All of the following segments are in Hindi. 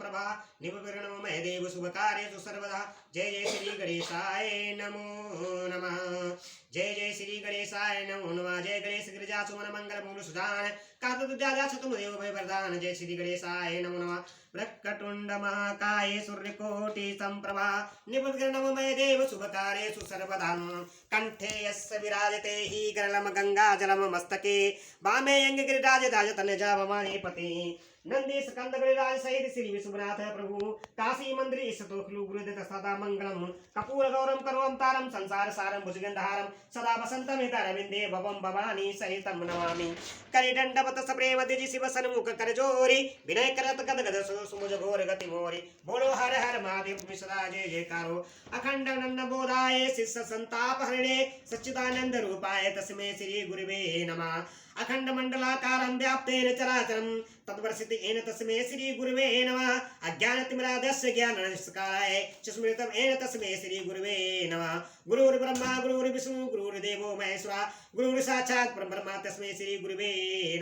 संप्रभा निपविघ्नमय देव शुभकार्येषु सर्वदा। जय जय श्री गणेशाय नमो नमः। जय जय श्री गणेशाय नमो नमः। जय गणेश गिरिजा सुमन मंगल मूल सुधान कार्तिक तुम देव भय वरदान। जय श्री गणेशाय नमो नमः। वक्रतुंड महाकाय सूर्यकोटि संप्रभा निपविघ्नमय देव शुभकार्येषु सर्वदा। कंठे यस्य विराजते हि गरलम गंगा जलम मस्तके वामे अंग गिरिराज दाज तनजा भवानी पति। नंदी स्कंद गिरिराज सहित श्री विश्वनाथ प्रभु काशी मंदिर ईशतोखलु गुरुदेव सदा मंगलम। कपूर गौरम करोमतारम संसार सारम भुजगंधारम सदा वसंतम हितरविंदे भवम भवानी सहितम नमामि। करिदंडवत सप्रेम दिजि शिव सन्मुख करजोरी विनय करत गदगद सुमुज घोर गति मोरी। बोलो हर हर महादेव सदा जय जयकारो। अखंड नंद बोधाय शिष्य संताप हरणे सच्चिदानंद रूपाय तस्मै श्री गुरुवे नमः। अखंड मंडलाकारं व्याप्तेन चराचरं तद्वर्षितेन तस्मै श्री गुरुवे नमः। अज्ञानतिमिरादस्य ज्ञाननिष्काराय सुस्मृतमेन तस्मै श्री गुरुवे नमः। गुरुर्ब्रह्मा गुरुर्विष्णु गुरुर्देवो महेश्वरा गुरुर्साक्षात् परब्रह्म तस्मै श्री गुरुवे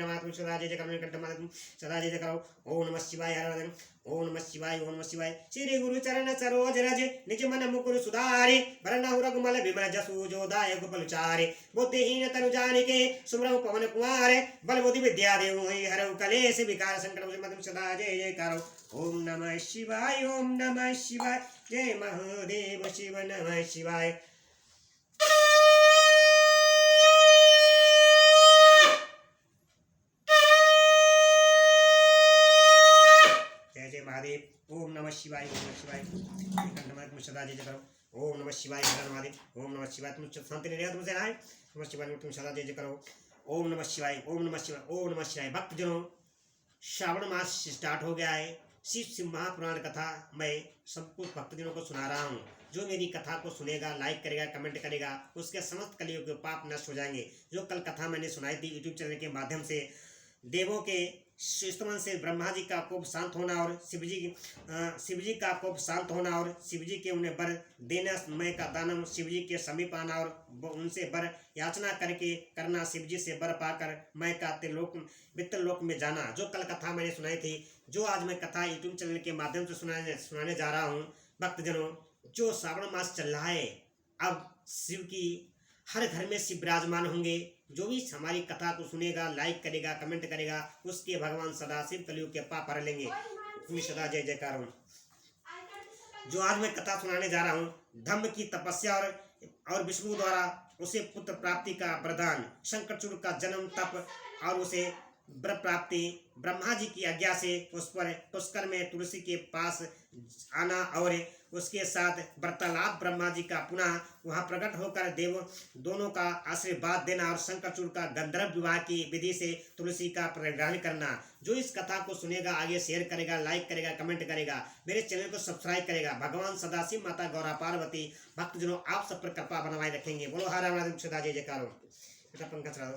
नमः। तुम सदा जय जयकार कंठमादं सदा जय जयकार। ओम नमः शिवाय हर हर ओम नमः शिवाय ओम नमः शिवाय। श्री गुरु चरण सरोज रज निज मन मुकुर सुधारि वरनहु रघुमल विमल जसु जोदाय गोपलचारि। बुद्धिहीन तनु जानिके सुमरहु पवन कुमार बल बुद्धि विद्या देव हरहु कलेश विकार संकट मत सदा जय जयकार। ओम नमः शिवाय ओम नमः शिवाय। जय महादेव शिव नमः शिवाय। महादेव ओम नमः शिवाय ओम नमः शिवाय। कंठमादं सदा जय जयकार। ओम नमः शिवाय हर महादेव ओम नमः शिवाय। तुम शांति नहीं रहा तुमसे आए नमः शिवाय तुम सदा जय जय करो। ओम नमः शिवाय ओम नमः शिवाय ओम नमः शिवाय। भक्तजनों श्रावण मास स्टार्ट हो गया है। शिव महापुराण कथा मैं सब कुछ भक्तजनों को सुना रहा हूँ। जो मेरी कथा को सुनेगा लाइक करेगा कमेंट करेगा उसके समस्त कलियों के पाप नष्ट हो जाएंगे। जो कल कथा मैंने सुनाई थी यूट्यूब चैनल के माध्यम से देवों के स्तमन से ब्रह्मा जी का कोप शांत होना और शिवजी का कोप शांत होना और शिवजी के उन्हें वर देना मय का दानम शिवजी के समीप आना और उनसे वर याचना करके करना शिवजी से वर पाकर मय का वित्तल लोक में जाना। जो कल कथा मैंने सुनाई थी जो आज मैं कथा यूट्यूब चैनल के माध्यम से सुनाने जा रहा हूँ। भक्तजनों जो श्रावण मास चल रहा है अब शिव की हर घर में शिव विराजमान होंगे। जो भी हमारी कथा को सुनेगा लाइक करेगा कमेंट करेगा उसके भगवान सदाशिव कलियुग के पाप हर लेंगे। तुम्हें सदा जय जयकार हूँ। जो आज मैं कथा सुनाने जा रहा हूँ धम्म की तपस्या और विष्णु द्वारा उसे पुत्र प्राप्ति का वरदान शंकरचूड़ का जन्म तप और उसे वर प्राप्ति ब्रह्मा जी की आज्ञा से उस पर पुष्कर में तुलसी के पास आना और उसके साथ वार्तालाप ब्रह्मा जी का पुनः वहां प्रकट होकर देव दोनों का आशीर्वाद देना और शंकरचूड़ का गंधर्व विवाह की विधि से तुलसी का परिग्रहण करना। जो इस कथा को सुनेगा आगे शेयर करेगा लाइक करेगा कमेंट करेगा मेरे चैनल को सब्सक्राइब करेगा भगवान सदाशिव माता गौरा पार्वती भक्तजनों आप सब पर कृपा बनवाए रखेंगे। बोलो हर हर सदा जय जयकार। पंखा चढ़ा दो।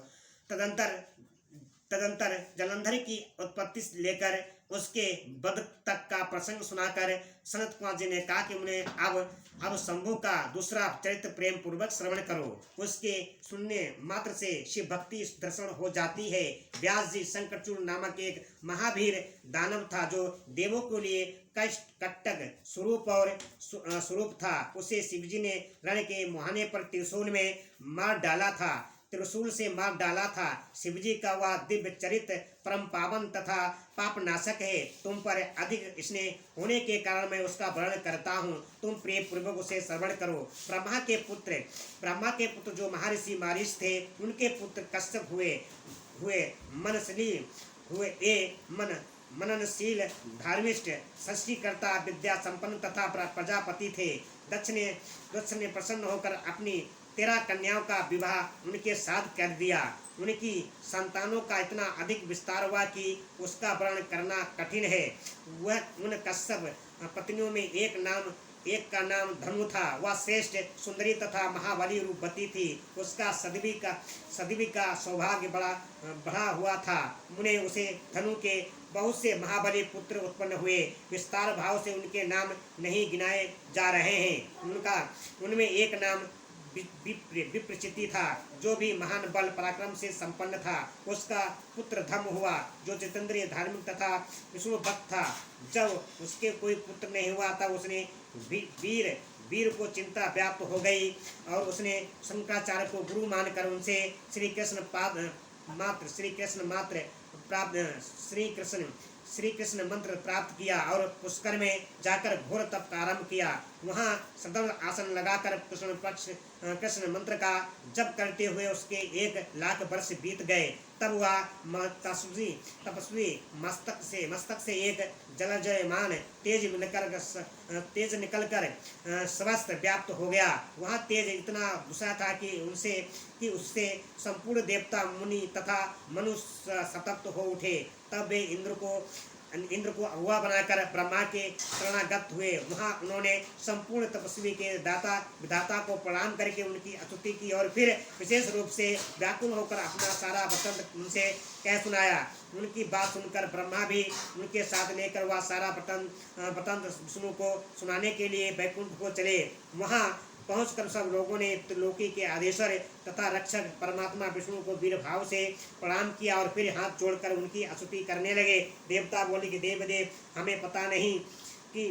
तदंतर जलंधर की उत्पत्ति लेकर उसके वध तक का प्रसंग सुनाकर सनत कुमार जी ने कहा कि उन्हें अब शंभु का दूसरा चरित्र प्रेम पूर्वक श्रवण करो। उसके सुनने मात्र से शिव भक्ति दर्शन हो जाती है। व्यास जी शंकरचूड़ नामक एक महावीर दानव था जो देवों के लिए कट्टक स्वरूप था। उसे शिवजी ने रण के मुहाने पर त्रिशूल में मार डाला था। त्रिशूल से मार डाला था। शिवजी का वह दिव्य चरित्र परम पावन तथा पाप नाशक है। तुम पर अधिक स्नेह होने के कारण मैं उसका वर्णन करता हूँ। तुम प्रेम पूर्वक उसे श्रवण करो। ब्रह्मा के पुत्र जो महर्षि मारीच थे उनके पुत्र कश्यप हुए मननशील धार्मिष्ठ सृष्टिकर्ता विद्या संपन्न तथा प्रजापति थे। दक्ष ने प्रसन्न होकर अपनी 13 कन्याओं का विवाह उनके साथ कर दिया। उनकी संतानों का इतना अधिक विस्तार हुआ कि उसका वर्णन करना कठिन है। वह उन कश्यप पत्नियों में एक का नाम धनु था। वह श्रेष्ठ सुंदरी तथा महाबली रूपवती थी। उसका सदवी का सौभाग्य बढ़ा हुआ था। उन्हें उसे धनु के बहुत से महाबली पुत्र उत्पन्न हुए। विस्तार भाव से उनके नाम नहीं गिनाए जा रहे हैं। उनमें एक नाम विप्रचिति था, जो भी महान बल पराक्रम से संपन्न था। उसका पुत्र धम्म हुआ, जो जितेंद्रिय धार्मिक तथा विष्णु भक्त था। जब उसके कोई पुत्र नहीं हुआ तब उसने वीर को चिंता व्याप्त हो गई और उसने शंकराचार्य को गुरु मानकर उनसे श्री कृष्ण मंत्र प्राप्त किया और पुष्कर में जाकर घोर तप का आरंभ किया। वहाँ सदल आसन लगाकर कृष्ण मंत्र का जप करते हुए उसके 1,00,000 वर्ष बीत गए। तब वह तपस्वी मस्तक से एक जलजयमान तेज निकलकर समस्त व्याप्त हो गया। वह तेज इतना दूसरा था कि उससे संपूर्ण देवता मुनि तथा मनुष्य संतप्त हो उठे। तब वे इंद्र को अगुआ बनाकर ब्रह्मा के शरणागत हुए। वहाँ उन्होंने संपूर्ण तपस्वी के विधाता को प्रणाम करके उनकी स्तुति की और फिर विशेष रूप से व्याकुल होकर अपना सारा वृत्तांत उनसे कह सुनाया। उनकी बात सुनकर ब्रह्मा भी उनके साथ लेकर वह सारा वृत्तांत विष्णु को सुनाने के लिए वैकुंठ को चले। वहाँ पहुंचकर सब लोगों ने त्रिलोकी के आदेश्वर तथा रक्षक परमात्मा विष्णु को वीर भाव से प्रणाम किया और फिर हाथ जोड़कर उनकी स्तुति करने लगे। देवता बोले कि देवदेव, हमें पता नहीं कि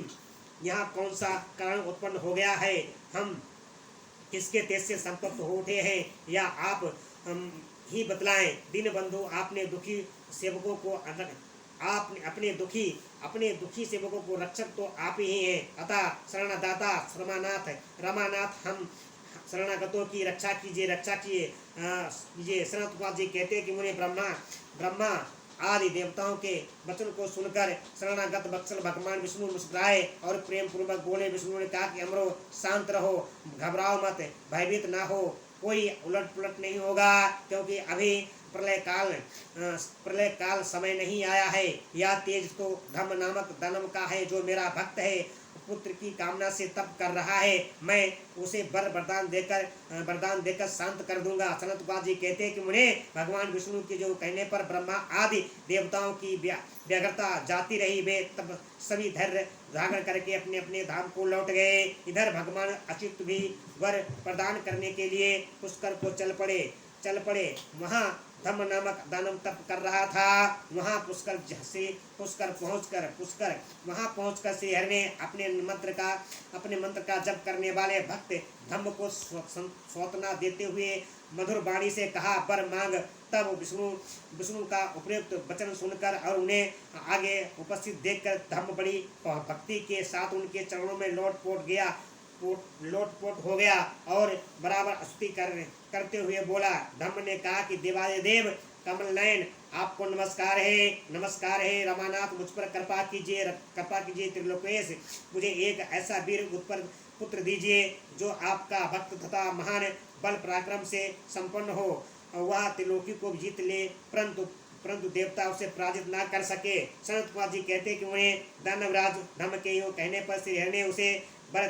यहाँ कौन सा कारण उत्पन्न हो गया है, हम किसके तेज से संतप्त हो उठे हैं, या आप ही बतलाएं। दीनबंधु, आपने दुखी सेवकों को अपने दुखी सेवकों को रक्षक तो आप ही हैं, अतः शरणदाता रमानाथ हम शरणागतों की रक्षा कीजिए। शरणागत जी कहते हैं कि मुझे ब्रह्मा आदि देवताओं के वचन को सुनकर शरणागत वत्सल भगवान विष्णु मुस्कुराए और प्रेम पूर्वक बोले। विष्णु ने कहा कि अमरो, शांत रहो, घबराओ मत, भयभीत ना हो, कोई उलट पुलट नहीं होगा, क्योंकि अभी प्रलय काल समय नहीं आया है। यह तेज तो धम्म नामक दानव का है, जो मेरा भक्त है, पुत्र की कामना से तप कर रहा है। मैं उसे वरदान देकर शांत कर दूंगा। सनत जी कहते हैं कि मुझे भगवान विष्णु के जो कहने पर ब्रह्मा आदि देवताओं की व्यग्रता जाती रही। वे तब सभी धैर्य धारण करके अपने अपने धाम को लौट गए। इधर भगवान अच्युत भी वर प्रदान करने के लिए पुष्कर को चल पड़े। वहाँ धम्म नामक दानव तप कर रहा था। वहाँ पुष्कर पहुंचकर श्रीहरि ने अपने मंत्र का जप करने वाले भक्त धम्म को स्वतना देते हुए मधुर वाणी से कहा, वर मांग। तब विष्णु का उपयुक्त वचन सुनकर और उन्हें आगे उपस्थित देखकर धम्म बड़ी भक्ति के साथ उनके चरणों में लोटपोट हो गया और बराबर स्तुति करते हुए बोला। धम्म ने कहा कि देवादिदेव कमल नयन, आपको नमस्कार है। रमानाथ, मुझ पर कृपा कीजिए। त्रिलोकेश, मुझे एक ऐसा वीर पुत्र दीजिए जो आपका भक्त तथा महान बल पराक्रम से संपन्न हो। वह त्रिलोकी को जीत ले, परंतु देवता उसे पराजित ना कर सके। सनत कुमार जी कहते कि उन्हें दानवराज धम्म के योग कहने पर श्रीहरि ने उसे वर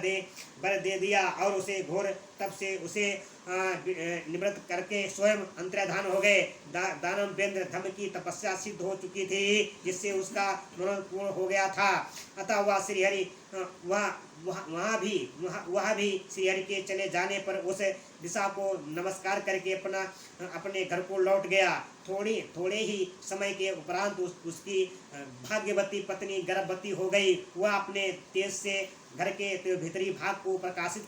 दे दिया और उसे घोर तप से उसे निवृत्त करके स्वयं अंतर्धान हो गए। दानव वेंद्र धम्म की तपस्या सिद्ध हो चुकी थी, जिससे उसका मनोरथ पूर्ण हो गया था। अतः वह श्रीहरि वहाँ भी श्रीहरि के चले जाने पर उस दिशा को नमस्कार करके अपने घर को लौट गया। थोड़े ही समय के उपरांत उसकी भाग्यवती पत्नी गर्भवती हो गई। वह अपने तेज से घर के भीतरी भाग को प्रकाशित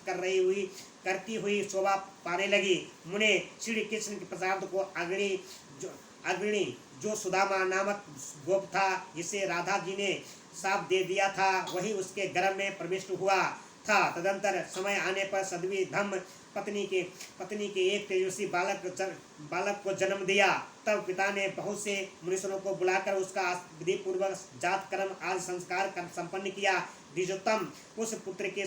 करती हुई शोभा पाने लगी। मुने श्री कृष्ण के प्रसाद को अग्रणी जो सुदामा नामक गोप था, जिसे राधा जी ने साप दे दिया था, वही उसके गर्भ में प्रविष्ट हुआ था। तदंतर समय आने पर सदवी धम्म पत्नी के एक तेजस्वी बालक को जन्म दिया। तब पिता ने बहुत से मुनीश्वरों को बुलाकर उसका विधि पूर्वक जात कर्म आदि संस्कार संपन्न किया। द्विजोत्तम उस पुत्र के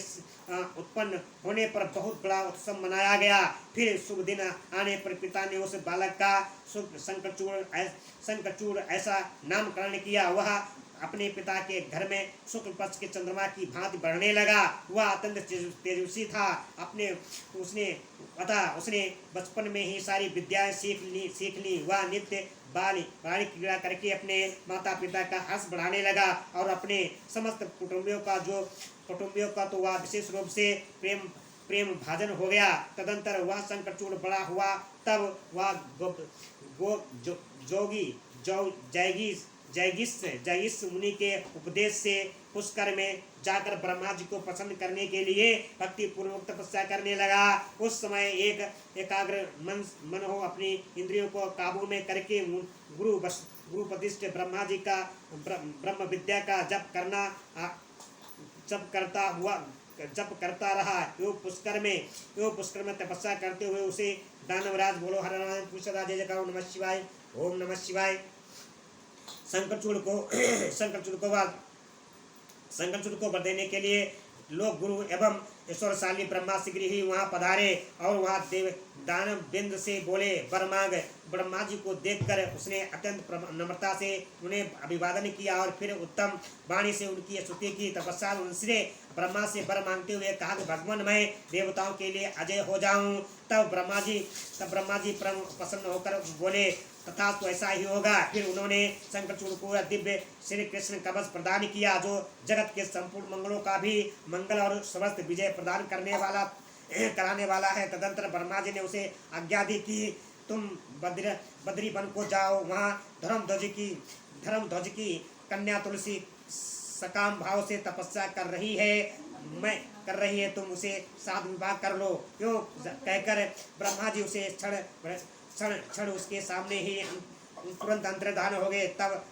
उत्पन्न होने पर बहुत बड़ा उत्सव मनाया गया। फिर शुभ दिन आने पर पिता ने उस बालक का शंखचूड़ ऐसा नामकरण किया। वह अपने पिता के घर में शुक्ल पक्ष के चंद्रमा की भांति बढ़ने लगा। वह अत्यंत तेजस्वी था। उसने बचपन में ही सारी विद्याएं सीख ली। वह नित्य बाल क्रीड़ा करके अपने माता पिता का हर्ष बढ़ाने लगा और अपने समस्त कुटुंबियों का तो वह विशेष रूप से प्रेम भाजन हो गया। तदंतर वह शंकरचूड़ बड़ा हुआ, तब वह जोगी जैगिस मुनि के उपदेश से पुष्कर में जाकर ब्रह्मा जी को प्रसन्न करने के लिए भक्ति पूर्वक तपस्या करने लगा। उस समय एक एकाग्र मन हो अपनी इंद्रियों को काबू में करके गुरु प्रतिष्ठ ब्रह्मा जी का ब्रह्म विद्या का जप करता रहा। यो पुष्कर में तपस्या करते हुए उसे दानवराज बोलो हर नारायण पुष्कर जय जयकार नमः शिवाय ओम नमः शिवाय। शंकरचूड़ को वर देने के लिए लोग गुरु एवं ईश्वरशाली ब्रह्मा शीघ्र ही वहां पधारे और वहां देव दानव बिंद से बोले वर मांग। ब्रह्मा जी को देखकर उसने अत्यंत नम्रता से उन्हें अभिवादन किया और फिर उत्तम वाणी से उनकी स्तुति की। तपस्या उनसे ब्रह्मा से वर मांगते हुए कहा कि भगवान मैं देवताओं के लिए अजय हो जाऊं। तब ब्रह्मा जी प्रसन्न होकर बोले तथा तो ऐसा ही होगा। फिर उन्होंने शंकरचूड़ को दिव्य श्री कृष्ण कवच प्रदान किया जो जगत के संपूर्ण मंगलों का भी मंगल और समस्त विजय प्रदान कराने वाला है। तदंतर ब्रह्मा जी ने उसे आज्ञा दी कि तुम बद्री वन को जाओ। वहाँ धर्मध्वज की कन्या तुलसी सकाम भाव से तपस्या कर रही है, तुम उसे साथ विवाह कर लो। क्यों कहकर ब्रह्मा जी उसे क्षण उसके सामने ही तुरंत अंतर्धान हो गए। तप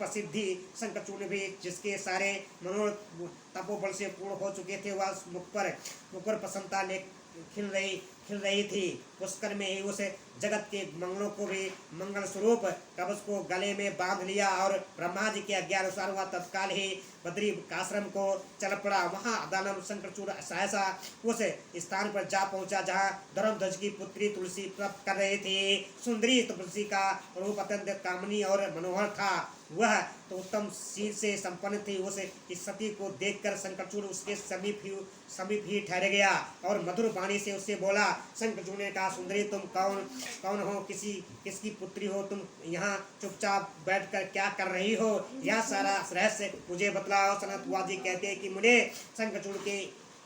सिद्धि शंकरचूड़ भी जिसके सारे मनोरथ तपोबल से पूर्ण हो चुके थे, वह मुख पर प्रसन्नता खिल रही थी। पुष्कर में ही उस जगत के मंगलों को भी मंगल स्वरूप कवच को गले में बांध लिया और ब्रह्मा जी के आज्ञा अनुसार वह तत्काल ही बद्री आश्रम को चल पड़ा। वहां दानव शंकरचूड़ सहसा उस स्थान पर जा पहुंचा जहां धर्मध्वज की पुत्री तुलसी प्राप्त कर रहे थे। सुंदरी तुलसी का रूप अत्यंत कामनी और मनोहर था। वह तो उत्तम शील से संपन्न थी। उस सती को देखकर शंकरचूड़ उसके समीप ही ठहर गया और मधुर वाणी से उससे बोला। शंकरचूड़ ने कहा सुंदरी तुम कौन हो, किसकी पुत्री हो, तुम यहाँ चुपचाप बैठकर क्या कर रही हो, यह सारा रहस्य मुझे बतलाओ। सनतवादी कहते हैं कि मुझे शंकरचूड़ के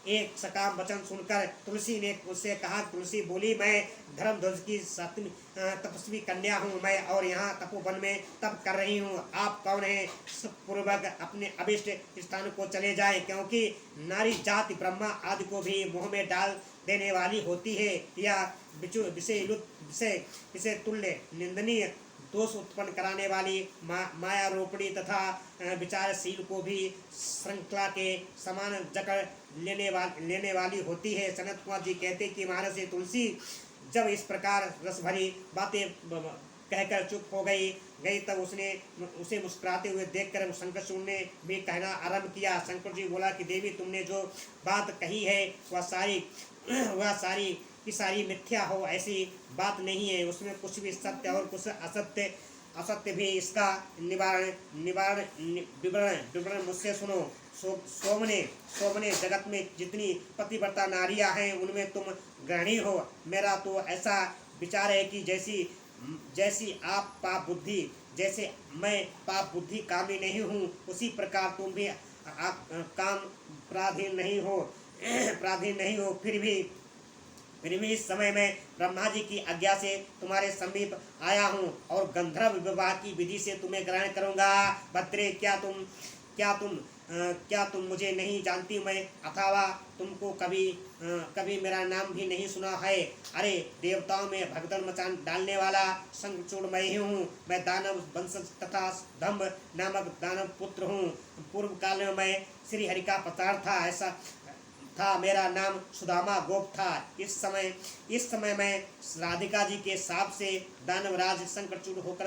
एक सकाम वचन सुनकर तुलसी ने उससे कहा। तुलसी बोली मैं धर्मध्वज की तपस्वी कन्या हूँ, मैं और यहाँ तपोवन में तप कर रही हूँ। आप कौन हैं? पूर्वक अपने अभिष्ट स्थान को चले जाए, क्योंकि नारी जाति ब्रह्मा आदि को भी मुँह में डाल देने वाली होती है। यह विषय तुल्य निंदनीय दोष उत्पन्न कराने वाली मायारोपणी तथा विचारशील को भी श्रृंखला के समान जकड़ लेने वाली होती है। सनत कुमार जी कहते कि महाराज से तुलसी जब इस प्रकार रस भरी बातें कहकर चुप हो गई तब उसे मुस्कुराते हुए देखकर शंकरचूड़ ने भी कहना आरंभ किया। शंकर जी बोला कि देवी तुमने जो बात कही है वह सारी की सारी मिथ्या हो, ऐसी बात नहीं है। उसमें कुछ भी सत्य और कुछ असत्य भी। इसका विवरण मुझसे सुनो। सोमने जगत में जितनी पतिव्रता नारियां हैं उनमें तुम गृहिणी हो। मेरा तो ऐसा विचार है कि जैसी आप पाप बुद्धि, जैसे मैं पाप बुद्धि कामी नहीं हूँ, उसी प्रकार तुम भी काम प्राधीन नहीं हो। फिर भी इस समय मैं ब्रह्मा जी की आज्ञा से तुम्हारे समीप आया हूँ और गंधर्व विवाह की विधि से तुम्हें ग्रहण करूँगा। भद्रे क्या तुम मुझे नहीं जानती? मैं अथवा तुमको कभी मेरा नाम भी नहीं सुना है। अरे देवताओं में भगदड़ मचान डालने वाला शंकरचूड़ मैं ही हूँ। मैं दानव वंशज तथा दंभ नामक दानव पुत्र हूँ। पूर्व काल में मैं श्री हरि का अवतार था। मेरा नाम सुदामा गोप था। इस समय मैं राधिका जी के शाप से दानवराज शंकरचूड़ होकर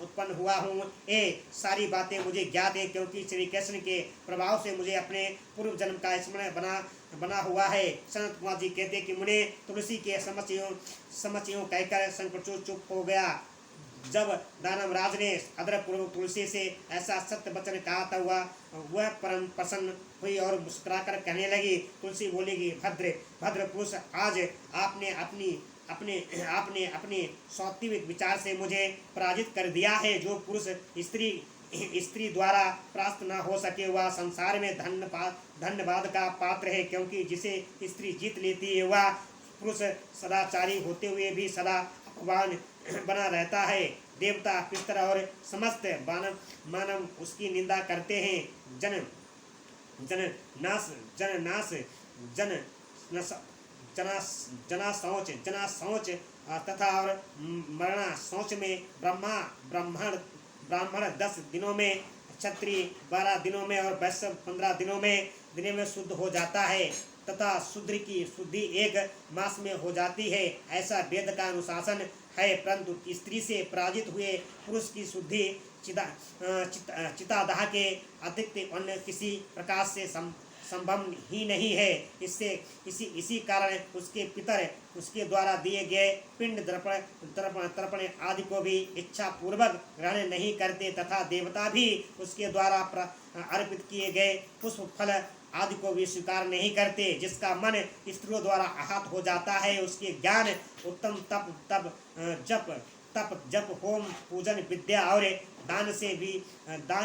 उत्पन्न हुआ हूँ। ये सारी बातें मुझे ज्ञात है, क्योंकि श्री कृष्ण के प्रभाव से मुझे अपने पूर्व जन्म का स्मरण बना हुआ है। सनत कुमार जी कहते कि मुझे तुलसी के समझ यूं कहकर शंकरचूड़ चुप हो गया। जब दानवराज ने अदरपूर्वक तुलसी से ऐसा सत्य वचन कहा था वह परम प्रसन्न हुई और मुस्कुराकर कहने लगी। तुलसी बोलेगी भद्र पुरुष, आज आपने अपने सात्विक विचार से मुझे पराजित कर दिया है। जो पुरुष स्त्री द्वारा प्राप्त न हो सके वह संसार में धन्यवाद का पात्र है, क्योंकि जिसे स्त्री जीत लेती है वह पुरुष सदाचारी होते हुए भी सदा अपमान बना रहता है। देवता, पितर और समस्त मानव उसकी निंदा करते हैं। जना शौच तथा और मरना शौच में ब्राह्मण 10 दिनों में, क्षत्रिय 12 दिनों में और वैश्य 15 दिनों में शुद्ध हो जाता है तथा शूद्र की शुद्धि 1 मास में हो जाती है। ऐसा वेद का अनुशासन है, परंतु स्त्री से पराजित हुए पुरुष की शुद्धि चितादाह के अतिरिक्त अन्य किसी प्रकार से संभव ही नहीं है। इसी कारण उसके पितर उसके द्वारा दिए गए पिंड तर्पण आदि को भी इच्छा पूर्वक ग्रहण नहीं करते तथा देवता भी उसके द्वारा अर्पित किए गए पुष्प फल आदि को भी स्वीकार नहीं करते। जिसका मन स्त्रियों द्वारा आहत हो जाता है उसके ज्ञान, उत्तम तप जप होम पूजन विद्या और दान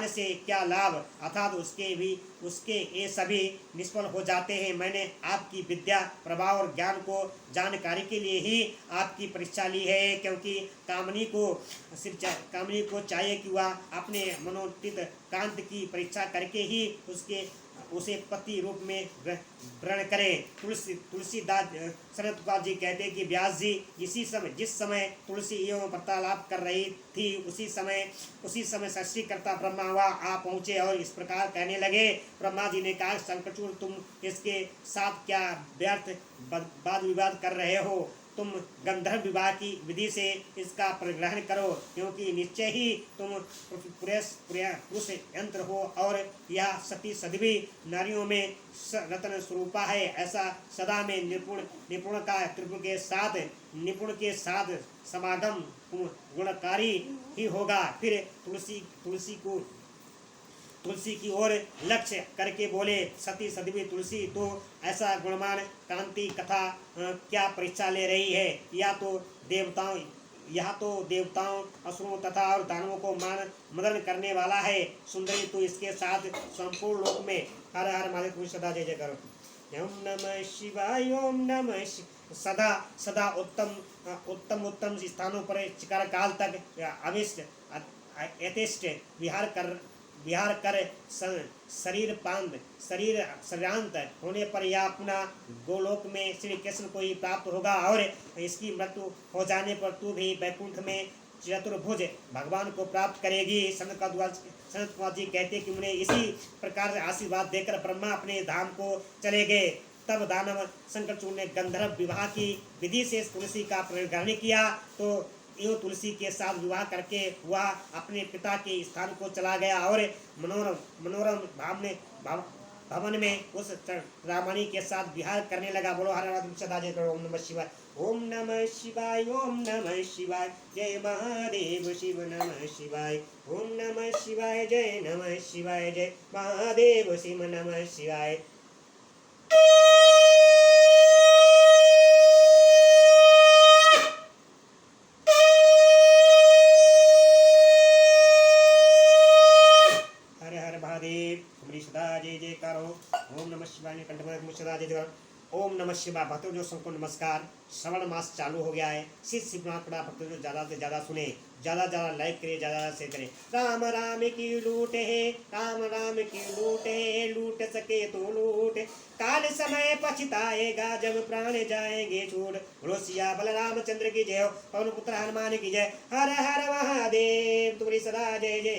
से क्या लाभ, अर्थात उसके ये सभी निष्फल हो जाते हैं। मैंने आपकी विद्या, प्रभाव और ज्ञान को जानकारी के लिए ही आपकी परीक्षा ली है, क्योंकि कामनी को चाहिए कि वह अपने मनोचित कांत की परीक्षा करके ही उसे पति रूप में ग्रहण करें। तुलसीदास शरद जी कहते हैं कि व्यास जी जिस समय तुलसी एवं वार्तालाप कर रही थी उसी समय सृष्टिकर्ता ब्रह्मा वह आ पहुँचे और इस प्रकार कहने लगे। ब्रह्मा जी ने कहा, शंकरचूड़, तुम इसके साथ क्या व्यर्थ वाद विवाद कर रहे हो? तुम गंधर्व विवाह की विधि से इसका परिग्रहण करो, क्योंकि निश्चय ही तुम पुरुष यंत्र हो और यह सती सदवी नारियों में रत्न स्वरूपा है। ऐसा सदा में निपुण का निपुण के साथ समागम गुणकारी ही होगा। फिर तुलसी की ओर लक्ष्य करके बोले, सती सदवी तुलसी, तो ऐसा गुणमान कांति कथा क्या परीक्षा ले रही है? यह तो देवताओं, असुरों तथा और दानवों को मदन करने वाला है। सुंदरी, तो इसके साथ संपूर्ण लोक में हर हर महादेव सदा जय जय करो। ओम नमः शिवाय, ओम नमः सदा उत्तम स्थानों पर चिकार काल तक अविष्ट यथेष्ट विहार कर शरीरांत होने पर यह अपना गोलोक में श्री कृष्ण को ही प्राप्त होगा और इसकी मृत्यु हो जाने पर तू भी वैकुंठ में चतुर्भुज भगवान को प्राप्त करेगी। सनत कुमार जी कहते कि उन्हें इसी प्रकार से आशीर्वाद देकर ब्रह्मा अपने धाम को चले गए। तब दानव शंकरचूड़ ने गंधर्व विवाह की विधि से तुलसी का ग्रहण किया, तो यो तुलसी के साथ विवाह करके वह अपने पिता के स्थान को चला गया और मनोरम भवन में उस रामणी के साथ विहार करने लगा। बोलो हर हर सदा जय करो। ओम नमः शिवाय, ओम नमः शिवाय, ओम नमः शिवाय, जय महादेव शिव नमः शिवाय, ओम नमः शिवाय, जय नमः शिवाय, जय महादेव शिव नमः शिवाय। जय जय करो। ओम नमः शिवाय ने कंठ में सदा जय जय करो। ओम नमः शिवाय। भक्तों जो सबको नमस्कार। श्रवण मास चालू हो गया है। शिवनाथड़ा भक्तों जो ज़्यादा से ज़्यादा सुने, ज़्यादा लाइक करे, ज़्यादा शेयर करे। राम राम की लूट है, राम राम की लूट है, लूट सके तो लूट, काल समय पछताएगा जब प्राण जाएंगे छूट। बोलो सिया बलरामचंद्र की जय हो, पवन पुत्र हनुमान की जय। हर हर महादेव, तुम्हारी सदा जय जय।